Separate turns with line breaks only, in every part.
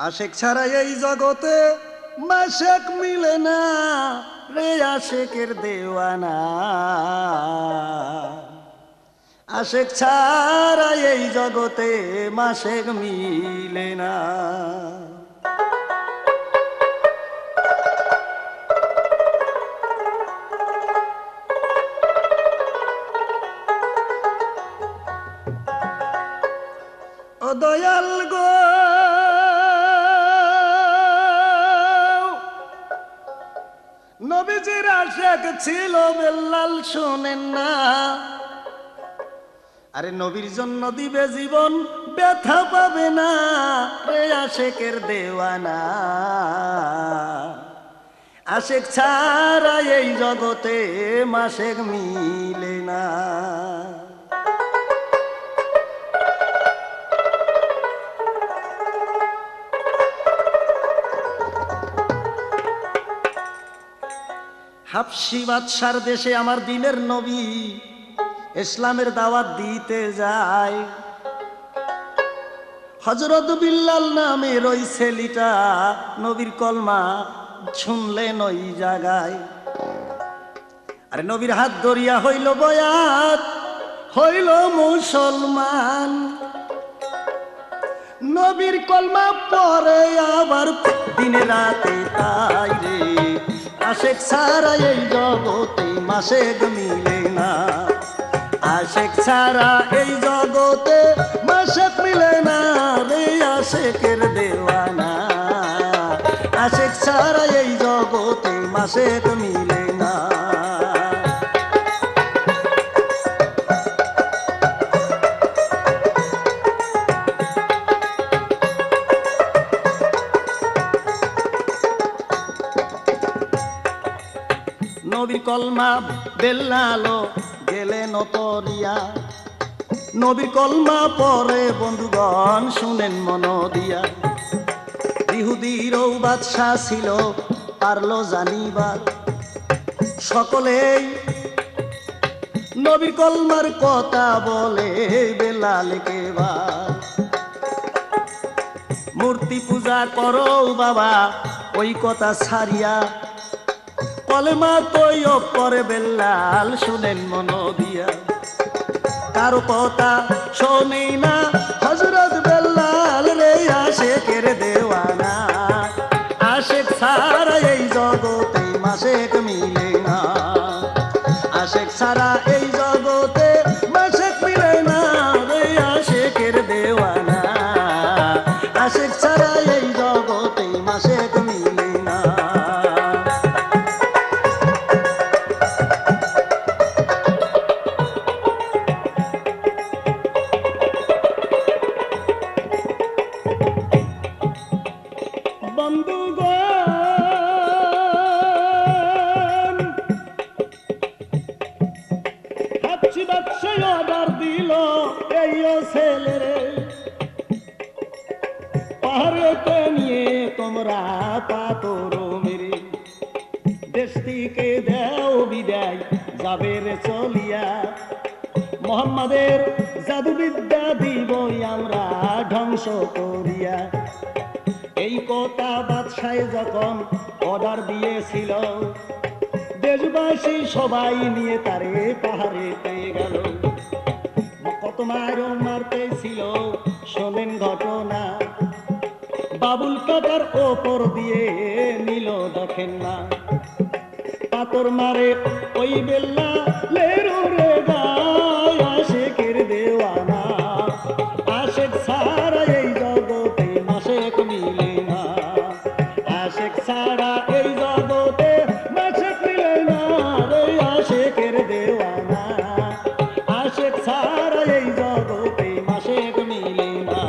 আশেক ছাড়া এই জগতে মাশেক মিলে না রে আশেকের দেওয়ানা। আশেক ছাড়া এই জগতে মাশেক মিলে না। ও দয়াল গো নবীজির আশেক ছিল বেল্লাল শোনেন না। আরে নবীর জন্য দিবে জীবন ব্যথা পাবে না রে আশেকের দেওয়ানা। আশেক ছাড়া এই জগতে মাশেক মিলে না। হাবশি বাদশার দেশে আমার দিনের নবী ইসলামের দাওয়াত দিতে যায়। হযরত বিল্লাল নামের ওই ছেলেটা নবীর কলমা শুনলেন ওই জায়গায়। আরে নবীর হাত ধরিয়া হইল বয়াত, হইল মুসলমান। নবীর কলমা পরে আবার দিনে রাতে তাই রে। আশেক ছাড়া এই জগতে মাশেক মিলে না। আশেক ছাড়া এই জগতে মাশেক মিলে না রে আশেকের দেওয়ানা। আশেক ছাড়া এই জগতে মাশেক মিলে না। নবীর কলমা বেল্লালো গেলেন তরিয়া। নবীর কলমা পরে বন্ধুগণ শুনেন মন দিয়া। ইহুদির বাদশা ছিল পারলো জানিবার। সকলেই নবীর কলমার কথা বলে বেল্লালকে বার। মূর্তি পূজা করো বাবা ওই কথা ছাড়িয়া। কলেমা তৈ পরে বেল্লাল শুনেন মন দিয়া। কারো কথা শোনেই না হযরত বেল্লাল রে আশেকের দেওয়ানা। আশেক ছাড়া এই জগতে মাশেক মিলে না। আশেক ছাড়া এই জগতে মাশেক মিলে না রে আশেকের দেওয়ানা। আশেক ছাড়া এই জগতে মাশেক মিলে না। বন্ধুগণ হাবশি বাদশা অর্ডার দিল এই ছেলেরে। পাহাড়েতে নিয়ে তোমরা পাথর মেরে দেশ থেকে দেও বিদায় যাবে রে চলিয়া। মুহাম্মাদের জাদুবিদ্যা দিবই আমরা ধ্বংস করিয়া। এই কথা বাদশাহ যখন অর্ডার দিয়েছিল দেশবাসী সবাই নিয়ে তারে পাহাড়ে পেয়ে গেল। কত মারও মারতে ছিল শোনেন ঘটনা। বাবুল কাটার ওপর দিয়ে নিল দেখেন না। পাথর মারে ওই বেল্লালের রে গায় আশেকের দেওয়ানা। আশেক ছাড়া এই জগতে মাশেক মিলে না। আশেক ছাড়া এই জগতে মাশেক মিলে না রে আশেকের দেওয়ানা। আশেক ছাড়া এই জগতে মাশেক মিলে না।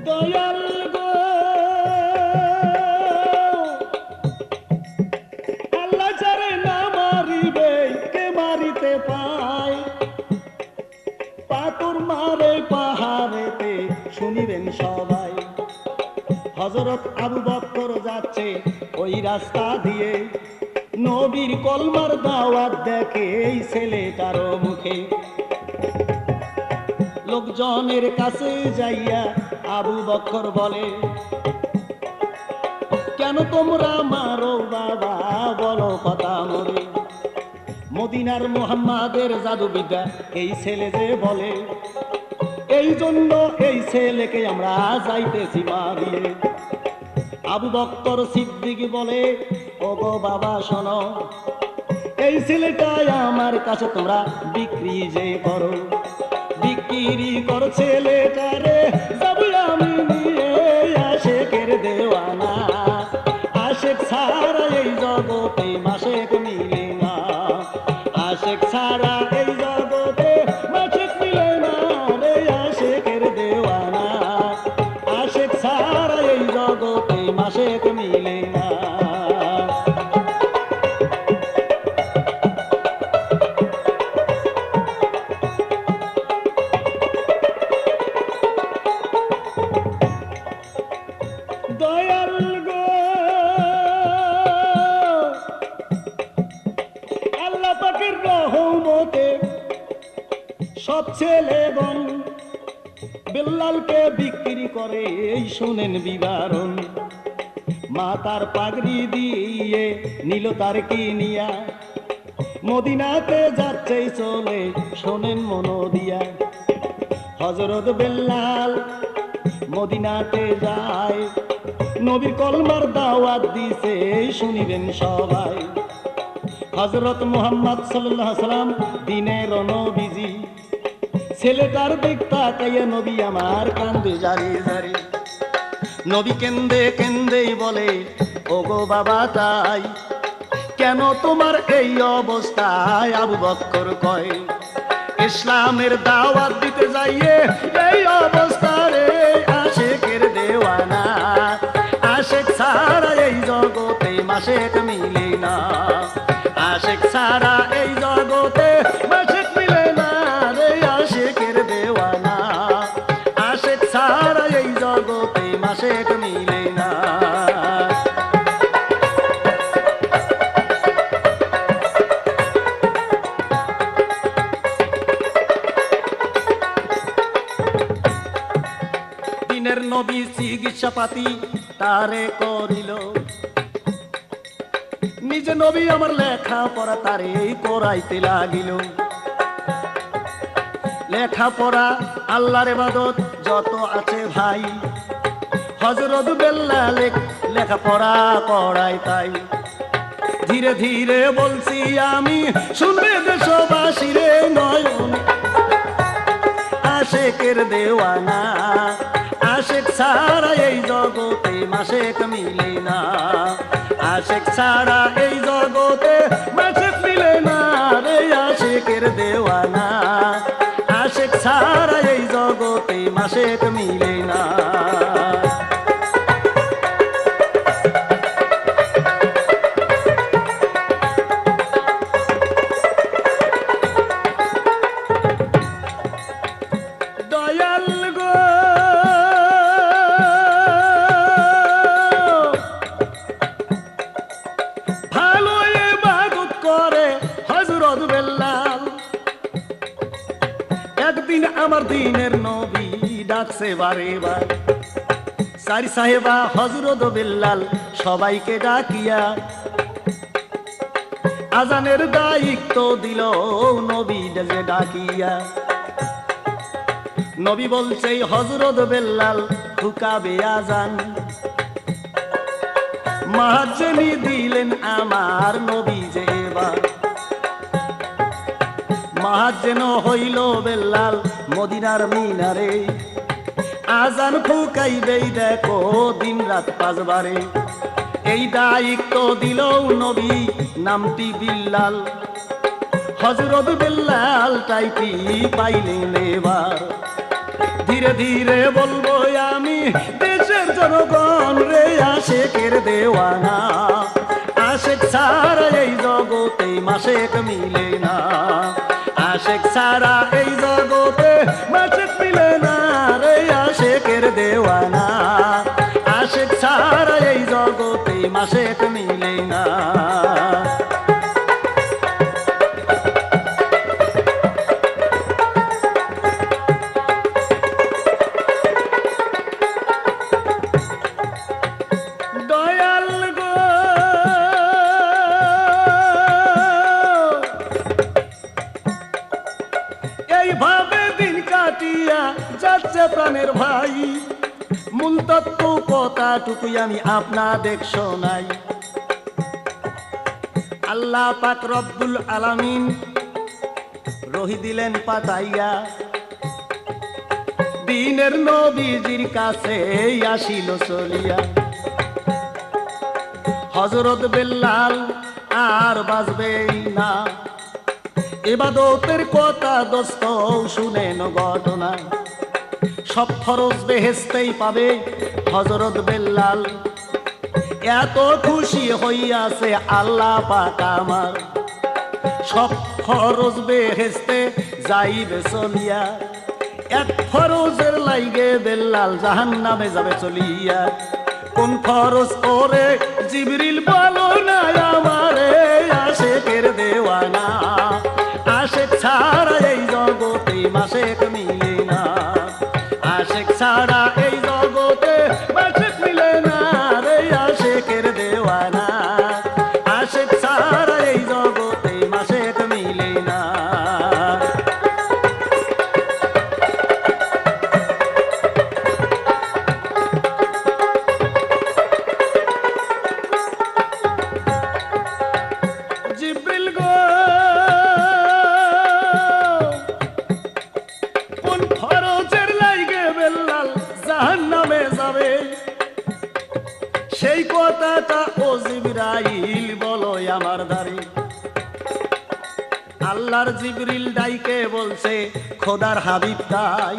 দয়াল গো আল্লাহ যারে না মারিবে কে মারিতে পায়। পাথর মারে পাহাড়েতে শুনিবেন সবাই। হযরত আবু বকর যাচ্ছে যাচ্ছে ওই রাস্তা দিয়ে, নবীর কলমার দাওয়াত দেখে এই ছেলেটারও মুখে। লোকজনের কাছে যাইয়া আবু বকর বলে, কেন তোমরা মারো বাবা, বলো কথা মরে। মদিনার মুহাম্মাদের জাদুবিদ্যা এই ছেলে যে বলে, এই জন্য এই ছেলেকে আমরা যাইতেছি মারিয়ে। আবু বকর সিদ্দিক বলে, ও গো বাবা শোনো, এই ছেলেটাই আমার কাছে তোমরা বিক্রি যে করো, বিক্রি করো ছেলেটারে যাবো আমি নিয়ে আশেকের দেওয়ানা। আশেক ছাড়া এই জগতে মাসেক মিলে না, আশেক ছাড়া এই জগতে মাসেক মিলে না রে আশেকের দেওয়ানা। আশেক ছাড়া এই জগতে মাসেক মিলে না। দয়াল গো আল্লাহ পাকের রহমতে সব ছেলেগণ বেল্লালকে বিক্রি করে, এই শুনেন বিবরণ। মা তার পাগড়ি দিয়ে নিল তার কিনিয়া, মদিনাতে যাচ্ছে চলে শোনেন মন দিয়া। হযরত বেল্লাল মদিনাতে যায়, নবীর কলমার দাওয়াত দিছে শুনিবেন সবাই। হযরত মুহাম্মদ সাল্লাল্লাহু আলাইহি সাল্লাম দিনের নবীজি, ছেলেটার দিক তাকাইয়া নবী আমার কান্দে জারি জারি। নবী কেন্দে কেন্দেই বলে, ও গো বাবা তাই কেন তোমার এই অবস্থায়? আবু বকর কয়, ইসলামের দাওয়াত দিতে যাইয়ে এই অবস্থা রে আশেকের দেওয়ানা। আশেক ছাড়া এই জগতে মাসেক মিলে না, আশেক ছাড়া এই জগতে মাসেক মিলে না রে আশেকের দেওয়ানা। আশেক ছাড়া এই জগতে মাসেক মিলে না। দিনের নবী চিকিৎসাপাতি তারে করিল, নিজে নবী আমার লেখা পড়া তারে করাইতে লাগিল। লেখা পড়া আল্লাহর ইবাদত যত আছে ভাই, হযরত বেল্লাল লেখা পড়া করাই তাই। ধীরে ধীরে বলছি আমি শুনবে দেশবাসী রে, নয়ন আশেকের দেওয়ানা। আশেক ছাড়া এই জগতে মাসেক মিলে না, আশেক ছাড়া এই জগতে মাসেক মিলে না রে আশেকের দেওয়ানা। আশেক ছাড়া এই জগতে মাসেক মিলে না। দয়াল গো ভালো ইবাদত করে হযরত বেল্লাল। একদিন আমার দিনের নবী ডাকছে বারে বার, সারি সাহেবা হযরত বেল্লাল সবাইকে ডাকিয়া আজানের দায়িত্ব দিল নবী ডাকিয়া। নবী বলছে হযরত বেল্লাল হুকাবে আজান, মুয়াজ্জিনি দিলেন আমার নবী যে এবার। মুয়াজ্জিন হইল বেল্লাল মদিনার মিনারে, আজান ফুকাইবেই দেখো দিন রাত 5 বারে। এই দায়িত্ব দিল নবী নামটি বিল্লাল, হযরত বেল্লাল টাইপি পাইলেন এবার। ধীরে ধীরে বলবো আমি দেশের জনগণ রে আশেকের দেওয়ানা। আশেক ছাড়া এই জগতে মাসেক মিলে না, আশেক ছাড়া এই জগতে মাসেক মিলে না রে আশেকের দেওয়ানা। আশেক ছাড়া এই জগতে মাসেক মিলে না। দয়াল গো এইভাবে দিন কাটিয়া যাচ্ছে প্রাণের ভাই, মূল তত্ত্ব কথাটুকুই আমি আপনাদের শোনাই। আল্লাহ পাক রব্বুল আলামিন রহি দিলেন পাঠাইয়া, দিনের নবীজির কাছে আসিল চলিয়া। হযরত বেলাল আর বাজবেই না, ইবাদতের কথা দোস্ত শুনেন ঘটনা। সব ফরজ বেহেশতেই পাবে হযরত বেলাল, এত খুশি হইয়াছে আল্লাহ পাক আমার। সব ফরজ বেহেশতে যাইবে চলিয়া, এক ফরজের লাইগে বেলাল জাহান্নামে যাবে চলিয়া। কোন ফরজ করে জিবরিল বলো না আমারে, আশেকের দেওয়ানা। আশেক ছাড়া এই জগতে মাসেক মিলে না, আশেক ছাড়া এই জগতে মাসেক মিলে না রে, আশেকের দেওয়ানা। আশেক ছাড়া এই জগতে মাসেক মিলে না। জিবরিল গো কোন ফরজের লাইগে বেলাল জাহান্নামে যাবে, সেই কথাটা ও জিবরাইল বলো আমার দ্বারে। আল্লাহর জিবরিল ডাইকে বলছে খোদার হাবিব তাই,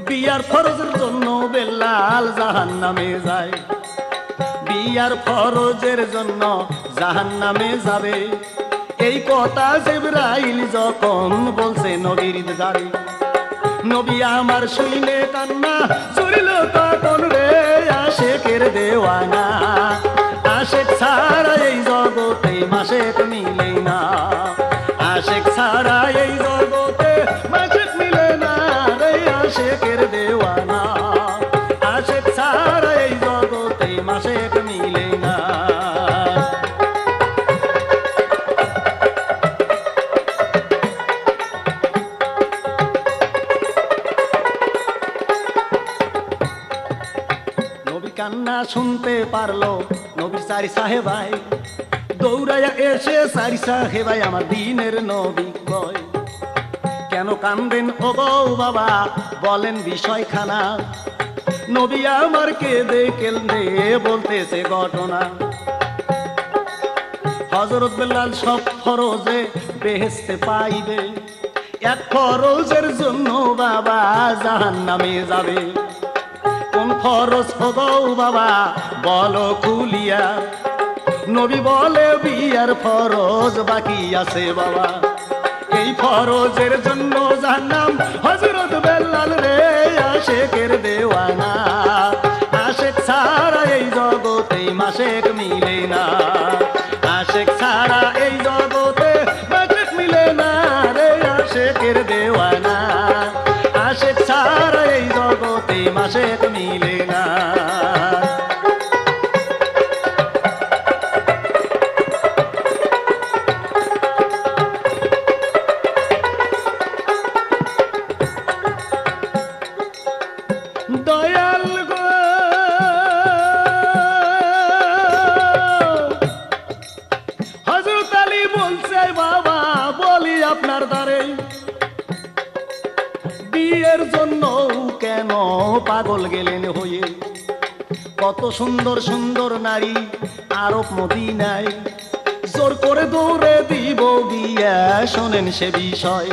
বিয়ার ফরজের জন্য বেলাল জাহান্নামে যায়। বিয়ার ফরজের জন্য জাহান্নামে যাবে, এই কথা জিবরাইল যখন বলছে নবীর দ্বারে। নবী আমার শুইলে কান্না চুরিল তখন রে, আশেকের দেওয়ানা। আশেক ছাড়া এই জগতে মাসেক মিলে না, আশেক ছাড়া এই জগতে মাসেক মিলে না রে, আশেকের দেওয়ানা। আশেক ছাড়া এই জগতে মাসেক মিলে না। নবী কান্না শুনতে পারলো নবীর চারি সাহেবাই, দৌড়াইয়া এসে চারি সাহেবাই আমার দিনের নবী কয়, কেন কান্দেন ও গো বাবা বলেন বিষয়খানা। নবী আমার কেঁদে কেঁদে বলতেছে ঘটনা। হযরত বেলাল সব ফরজে বেহেশতে পাইবে, এক ফরজের জন্য বাবা জাহান্নামে যাবে। কোন ফরজ গো বাবা বলো খুলিয়া। নবী বলে বিয়ার ফরজ বাকি আছে বাবা, এই ফরজের জন্য জাহান্নাম হযরত বেলাল রে, আশেকের দেওয়ানা। আশেক ছাড়া এই জগতে মাসেক মিলে না, আশেক ছাড়া এই জগতে মাসেক মিলে না রে, আশেকের দেওয়ানা। আশেক ছাড়া এই জগতে মাসেক মিলে না। দয়াল গো হযরত আলী বলছে বাবা বলি আপনার দ্বারে, বিয়ের জন্য কেন পাগল গেলেন হয়ে। কত সুন্দর সুন্দর নারী আরব মদিনায়, জোর করে দৌড়ে দিব বিয়া শোনেন সে বিষয়।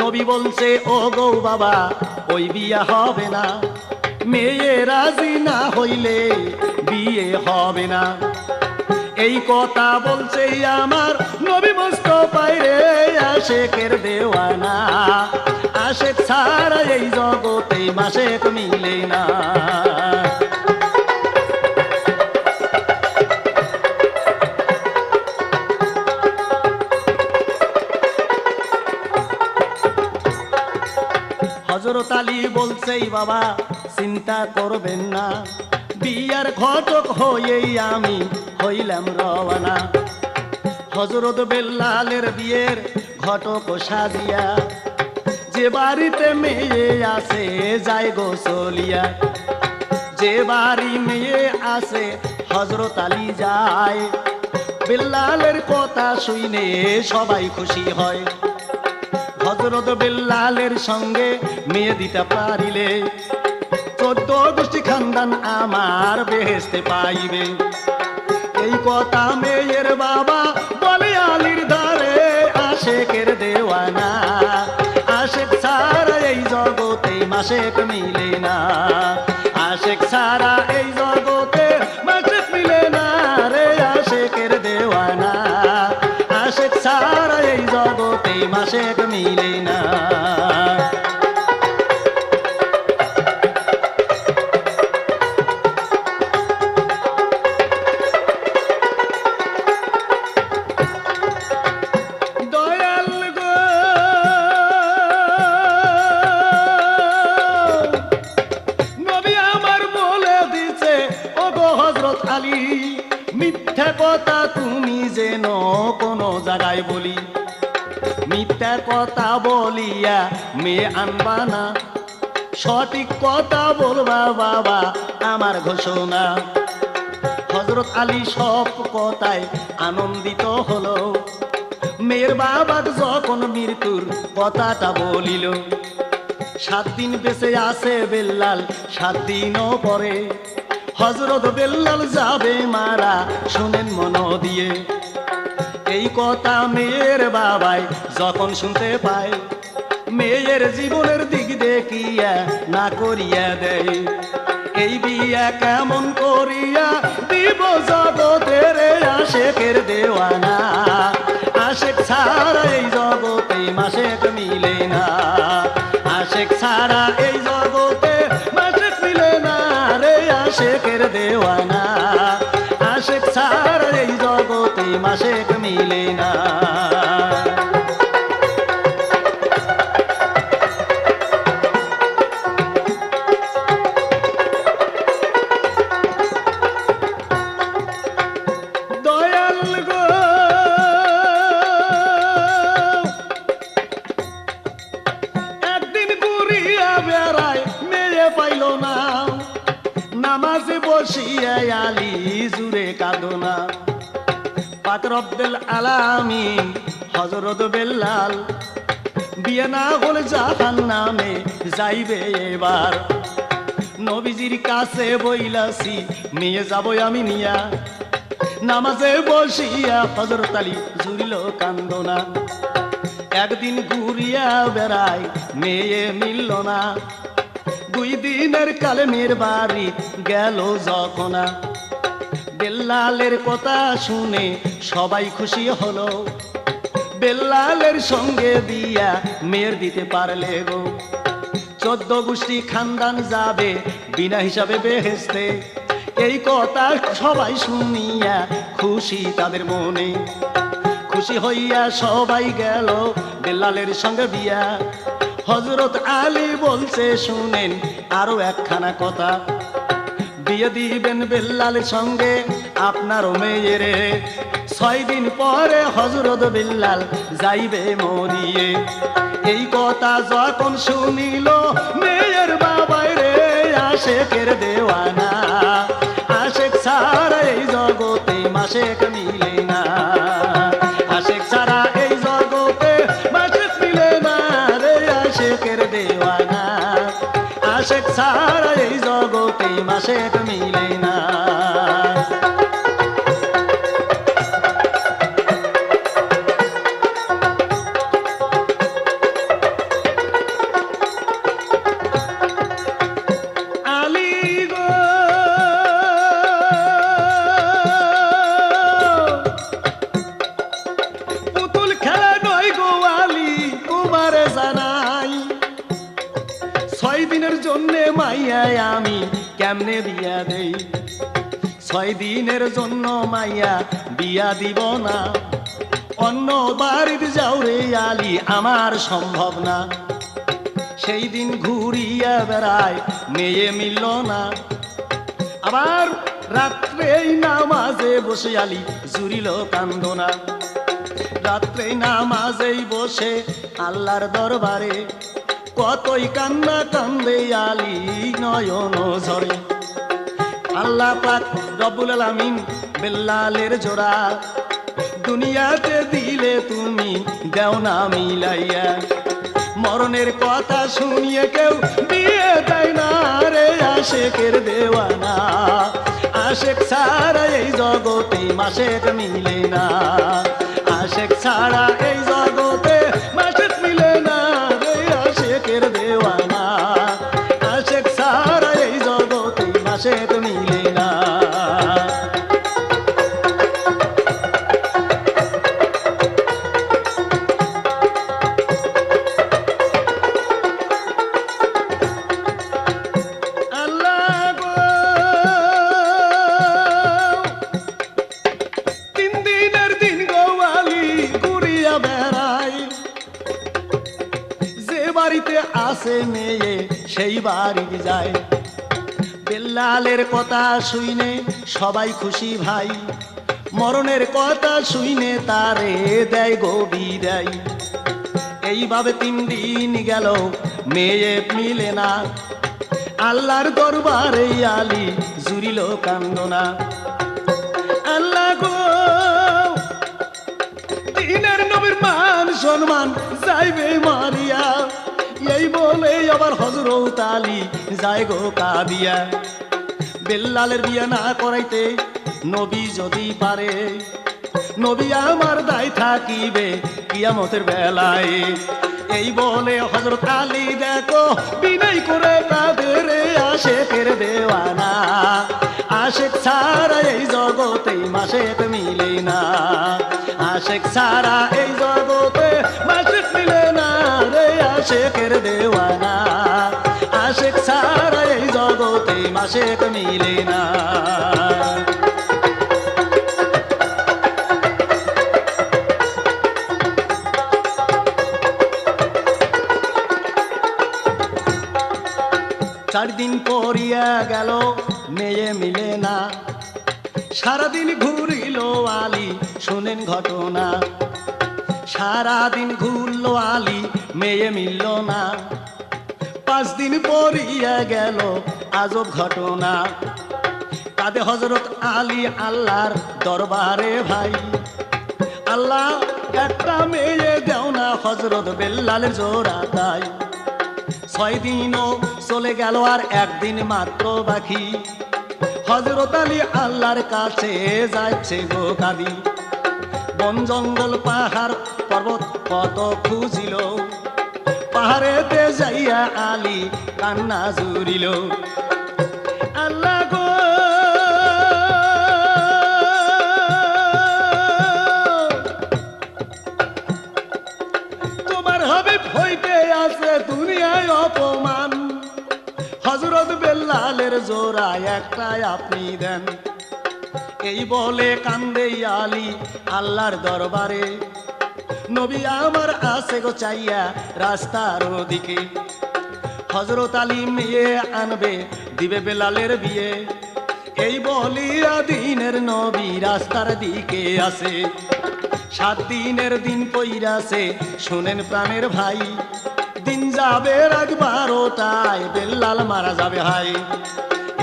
নবী বলছে ও গো বাবা ওই বিয়া হবে না, মেয়ে রাজি না হইলে বিয়ে হবে না। এই কথা বলছে আমার নবী মুস্তাফায় রে, আশেকের দেওয়ানা। আশেক ছাড়া এই জগতে মাসেক মিলে না। হযরত আলী বলছে বাবা চিন্তা করবেন না, বিয়ার ঘটক হয়েই আমি হইলাম রওনা। হযরত বেল্লালের বিয়ের ঘটক সাজিয়া যে বাড়িতে মেয়ে আছে যায় গো চলিয়া, যে বাড়ি মেয়ে আছে হযরত আলী যায়। বেল্লালের কথা শুনে সবাই খুশি হয়, হযরত বেল্লালের সঙ্গে মেয়ে দিতে পারিলে 14 গোষ্ঠী খানদান আমার বেহেশতে পাইবে। এই কথা মেয়ের বাবা বলে আলীর ধারে আশেকের দেওয়ানা, আশেক ছাড়া এই জগতে মাশেক মিলে না, আশেক ছাড়া এই জগতে মাশেক মিলে না রে আশেকের দেওয়ানা, আশেক ছাড়া এই জগতে মাশেক মিলে না। মিথ্যা কথা তুমি যেন কোন জায়গায় বলি, মিথ্যা কথা বলিয়া মেয়ে আনবা না, সঠিক কথা বলবা বাবা আমার ঘোষণা। হযরত আলী সব কথায় আনন্দিত হলো, মেয়ের বাবা যখন মৃত্যুর কথাটা বলিল। 7 দিন বেঁচে আছে বেল্লাল, 7 দিনও পরে হযরত বেল্লাল যাবে মারা, শুনেন মন দিয়ে। এই কথা মেয়ের বাবাই যখন শুনতে পায়, মেয়ের জীবনের দিক দেখিয়া না করিয়া দেয়। এই বিয়া কেমন করিয়া দিব জগতের আশেকের দেওয়ানা, আশেক ছাড়া এই জগতে মাশেক মিলে না, আশেক ছাড়া এই জগতে মাশেক মিলে না রে আশেকের দেওয়ানা, আশেক ছাড়া এই জগতে মাশেক মিলে না। নামাজে বসিয়া আলী জুড়ে কাঁদনা, পাক রব্বুল আলামিন হযরত বেল্লাল বিয়ে না হলে জাহান্নামে যাইবে এবার। নবীজির কাছে বইলাছি নিয়ে যাব আমি নিয়া, নামাজে বসিয়া হযরত আলী জুড়িল কান্দনা। একদিন ঘুরিয়া বেড়ায় মেয়ে মিলল না, 2 দিনের কালে মেয়ের বাড়ি গেল যখন। বেল্লালের কথা শুনে সবাই খুশি হলো, বেল্লালের সঙ্গে বিয়া মেয়ের দিতে পারলে গো। 14 গোষ্ঠী খানদান যাবে বিনা হিসাবে বেহেশতে, এই কথা সবাই শুনিয়া খুশি তাদের মনে। খুশি হইয়া সবাই গেল বেল্লালের সঙ্গে বিয়া। হযরত আলী বলছে শুনেন আরো একখানা কথা, বিয়ে দিবেন বেল্লালের সঙ্গে আপনারও মেয়েরে। 6 দিন পরে হযরত বেল্লাল যাইবে মরিয়ে। এই কথা যখন শুনিল মেয়ের বাবাই রে আশেকের দেওয়ানা, আশেক ছাড়া এই জগতে মাশেক মিলে না, আশেক ছাড়া এই জগতে মাশেক মিলে না রে আশেকের দেওয়ানা, আশেক ছাড়া এই জগতে মাশেক মিলে না। আমি কেমনে বিয়া দেই, 6 দিনের জন্য মাইয়া বিয়া দিব না, অন্য বাড়িতে যাও রে আলী আমার সম্ভব না। সেই দিন ঘুরিয়া বেড়ায় মেয়ে মিলল না। আবার রাত্রেই নামাজে বসে আলী জুড়িল কান্দনা। রাত্রেই নামাজেই বসে আল্লাহর দরবারে কতই কান্না কান্দে আলী নয়ন ঝরে। আল্লাহ পাক রব্বুল আলামিন বেল্লালের জোড়া দুনিয়াতে দিলে তুমি দেও না মিলাইয়া। মরণের কথা শুনিয়ে কেউ বিয়ে দেয় না রে আশেকের দেওয়ানা। আশেক ছাড়া এই জগতে মাসেক মিলে না। আশেক ছাড়া এই জগতে মাসেক মিলে না রে আশেকের দেওয়ানা। আশেক ছাড়া এই জগতে মাসেক মিলে না। আসে মেয়ে সেই বাড়ি যায়। বেল্লালের কথা শুইনে সবাই খুশি ভাই। মরণের কথা শুইনে তারে দেয় গো বিদায়। এইভাবে 3 দিন গেল মেয়ে মিলে না। আল্লাহর দরবারে আলী জুড়িল কান্দনা। আল্লাহ গো দিনের নবীর মান সম্মান যাইবে মারিয়া। এই বলে আবার হযরত আলী যায় গো কাঁদিয়া। বেল্লালের বিয়ে না করাইতে নবী যদি পারে নবী আমার দায় থাকিবে কিয়ামতের বেলায়। এই বলে হযরত আলী দেখো বিনয় করে কাঁদে রে আশেকের দেওয়ানা। আশেক ছাড়া এই জগতে মাসেক মিলে না। আশেক ছাড়া এই জগতে মাসেক মিলে না রে আশেকের দেওয়ানা। আশেক ছাড়া এই জগতে মাসেক মিলে না। 4 দিন পরিয়া গেল মেয়ে মিলে না। সারাদিন ঘুরিল আলী শোনেন ঘটনা। সারাদিন ঘুরল আলী মেয়ে মিলল না। 5 দিন পরিয়া গেল আজব ঘটনা। কাঁদে হযরত আলী আল্লাহর দরবারে ভাই। আল্লাহ একটা মেয়ে দেও না হযরত বেল্লালের জোড়া তাই। 6 দিনও চলে গেল আর 1 দিন মাত্র বাকি। হযরত আলী আল্লাহর কাছে যাচ্ছে গো কাঁদি। বন জঙ্গল পাহাড় পর্বত কত খুঁজিল। পাহাড়েতে যাইয়া আলী কান্না জুড়িল। আল্লাহ গো তোমার হাবিব হইতে আছে দুনিয়ায় অপমান। হযরত বেল্লালের জোড়া একটাই আপনি দেন। এই বলে কান্দে আলী আল্লাহর দরবারে। নবী আমার আছে গো চাইয়া রাস্তার দিকে। হযরত আলী মেয়ে আনবে দিবে বেলালের বিয়ে। এই বলিয়া দিনের নবী রাস্তার দিকে আসে। 7 দিনের দিন পইরাছে শোনেন প্রাণের ভাই। দিন যাবে রাত 12টায় বেল্লাল মারা যাবে হাই।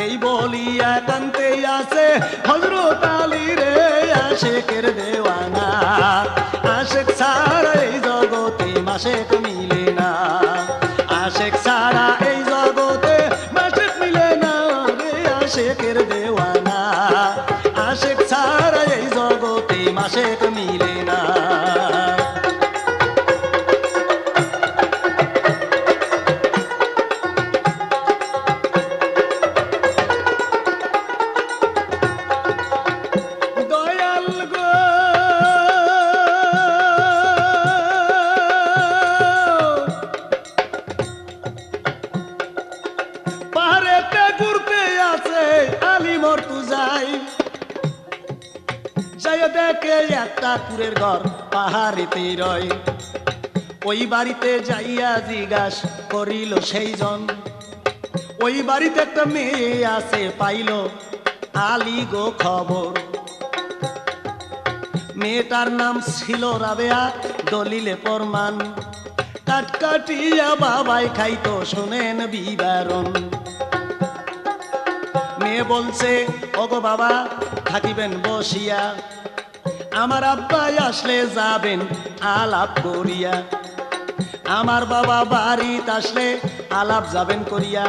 এই বলিয়া কানতে আছে হযরত আলী রে আশেকের দেওয়ানা। আশেক ছাড়া এই জগতে মাসেক মিলে না। আশেক ছাড়া এই জগতে মাসেক মিলে না রে আশেকের দেওয়ানা। আশেক ছাড়া এই জগতে মাসেক মিলে না। দেখে একটা কুড়ের ঘর পাহাড়েতেই রয়। ওই বাড়িতে যাইয়া জিজ্ঞাস করিল সেই জন। ওই বাড়িতে একটা মেয়ে আছে, পাইল আলী গো খবর। মেয়েটার নাম ছিল রাবেয়া, দলিলে প্রমাণ। কাটকাটিয়া বাবাই খাইতো, শোনেন বিবরণ। মেয়ে বলছে, ওগো বাবা থাকিবেন বসিয়া, আমার আব্বাই আসলে যাবেন আলাপ করিয়া। আমার বাবা বাড়িতে আসলে আলাপ যাবেন করিয়া।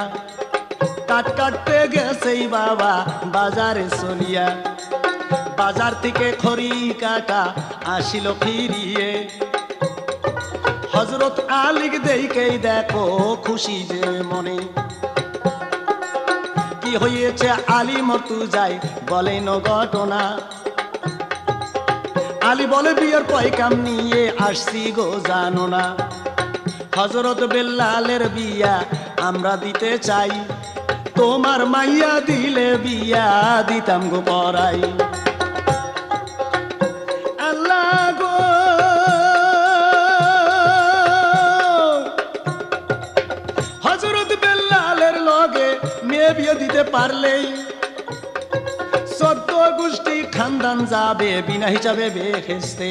কাট কাটতে গেছেই বাবা বাজারে চলিয়া। বাজার থেকে খড়ি কাটা আসিল ফিরিয়ে। হযরত আলীক দেইকেই দেখো খুশি যে মনে। কি হয়েছে আলী মর্তুজায় বলেন ঘটনা। আলী বলে, বিয়ের পয়কাম নিয়ে আসছি গো জানো না। হযরত বেল্লালের বিয়া আমরা দিতে চাই, তোমার মাইয়া দিলে বিয়া দিতাম গো পরাই। আল্লাহ গো, হযরত বেল্লালের লগে মেয়ে বিয়ে দিতে পারলেই 14 গোষ্ঠী খানদান যাবে বিনা হিসাবে বেহেশতে।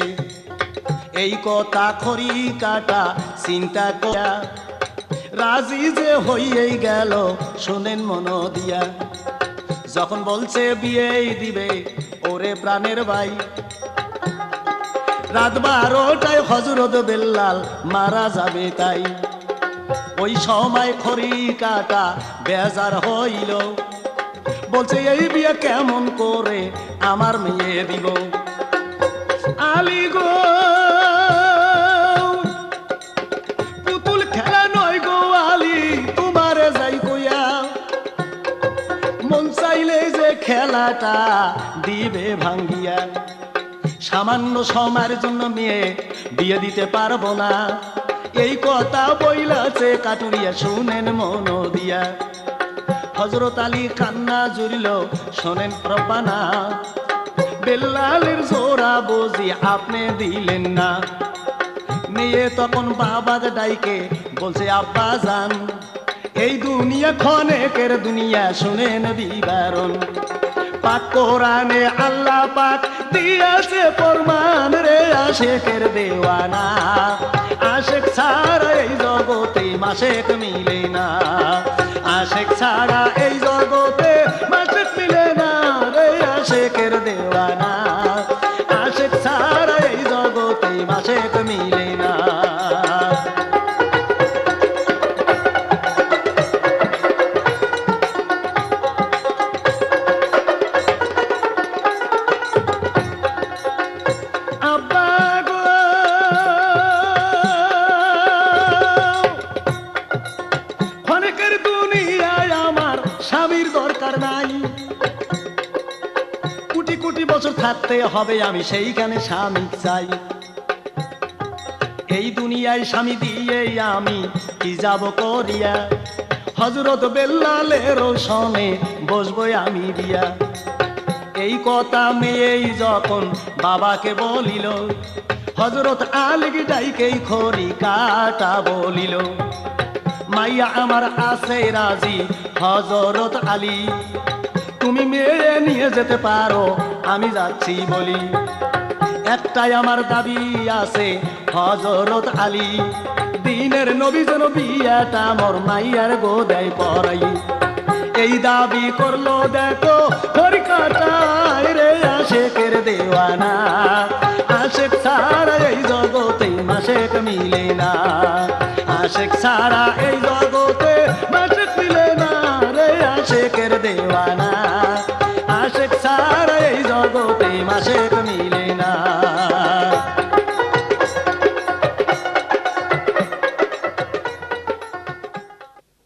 এই কথা খড়ি কাটা চিন্তা করা রাজি যে হইয়েই গেল, শোনেন মন দিয়া। যখন বলছে বিয়েই দিবে ওরে প্রাণের ভাই, রাত 12টায় হযরত বেল্লাল মারা যাবে তাই। ওই সময় খড়ি কাটা বেজার হইল, বলছে এই বিয়ে কেমন করে আমার মেয়ে দিব। আলী গো, পুতুল খেলা নয় গো আলী, তোমারে যাই কইয়া। মন চাইলে যে খেলাটা দিবে ভাঙ্গিয়া। সামান্য সময়ের জন্য মেয়ে বিয়ে দিতে পারবো না, এই কথা বইলাছে কাটুরিয়া, শুনেন মন দিয়া। হযরত আলী কান্না জুড়িল, শোনেন প্রপানা। বেল্লালের জোড়া বুঝি আপনি দিলেন না। মেয়ে তখন বাবার ডাইকে বলছে, আব্বা জান এই দুনিয়া ক্ষণেকের দুনিয়া, শুনেন বিবরণ। পাক কোরআনে আল্লাহ পাক দিয়েছে প্রমাণ রে, আশেকের দেওয়ানা। আশেক ছাড়া এই জগতে মাশেক মিলে না, আশেক ছাড়া এই জগতে মাশেক মিলে না রে, আশেকের দেওয়ানা। আশেক ছাড়া এই জগতে মাশেক মিলে না। থাকতে হবে আমি সেইখানে স্বামী চাই। এই দুনিয়ায় স্বামী দিয়ে আমি কি যাব করিয়া। হযরত বেল্লালের সনে বসবো আমি বিয়া। এই কথা মেয়েই যখন বাবাকে বলিল, হযরত আলী ডাইকেই খড়ি কাটা বলিল। মাইয়া আমার আছে রাজি হযরত আলী, তুমি মেয়ে নিয়ে যেতে পারো আমি যাচ্ছি বলি। একটাই আমার দাবি আছে হযরত আলী, দিনের নবী যেন বিয়াটা মোর মাইয়ার গোদায় পরাই। এই দাবি করলো দেখো খড়ি কাটায় রে, আশেকের দেওয়ানা। আশেক ছাড়া এই জগতে মাশেক মিলে না, আশেক ছাড়া এই জগতে মাশেক মিলে না রে, আশেকের দেওয়ানা। আশেক ছাড়া এই জগতে মাশেক